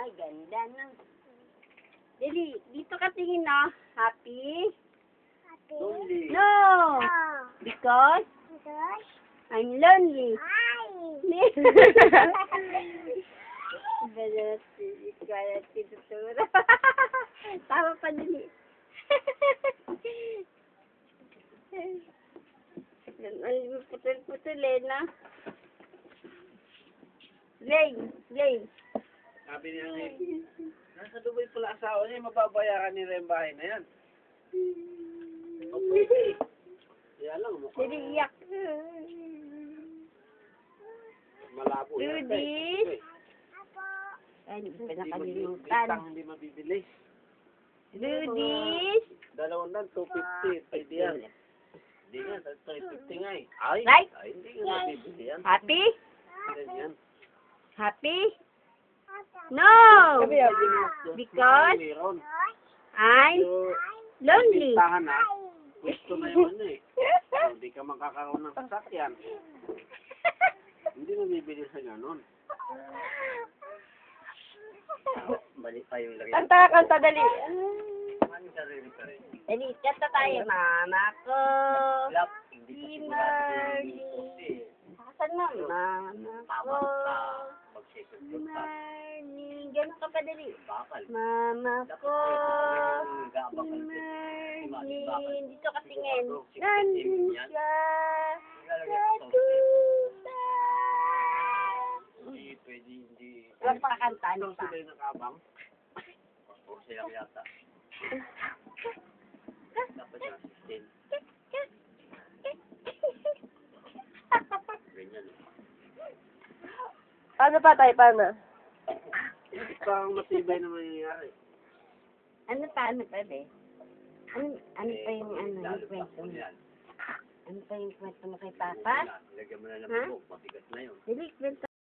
Ay, ganda na. Dili, dito ka tingin na. Happy? Lonely. No! Because? I'm lonely. Tama pa dili. Ay, putul-putul eh, na. Lane. Sabi niya nasa Dubai pala asawa niya, mababayaran nila yung bahay na yan. Okay. Kaya lang, mukhang Dili, iyak. malabo yan. Ludis. Ay, hindi pa nakalimutan. Hindi mabibili. Ludis. 250, pwede yan. Hindi nga, 350 nga eh. Ay, Right? ay, hindi nga mabibili yan. Happy? Ganyan. Happy? No! Because Meron. I'm So, lonely. Pintahan na. Gusto na yung ano eh. So, hindi ka makakaroon ng sasakyan. Hindi mo bibili sa ganun. Balik pa yung lagay. Kanta, dali. Ano sarili ka rin? Dali, kanta tayo. Mama ko. Lap, Si hindi ko Marley. Saan na? Mama ko. Mag-second Si Marley. Ganun ka pa dali. bakal. Mama ko. Si Marley. Dito ka tingin. Nandun siya. Sa tuta. Hindi pwede, hindi. Huwag pa kanta. Ano Ito pa? sila yung nakabang. O sila yata. Dapat yung assistant. Ganyan. Paano pa tayo? Paano? Parang matibay na mangyayari. Ano pa be? Ano pa yung Lalo yung kwento pa mo? yan. Ano pa yung kwento mo kay Papa? Lagyan mo na ng Ha? buhok, matigas na yun. Dili, kwento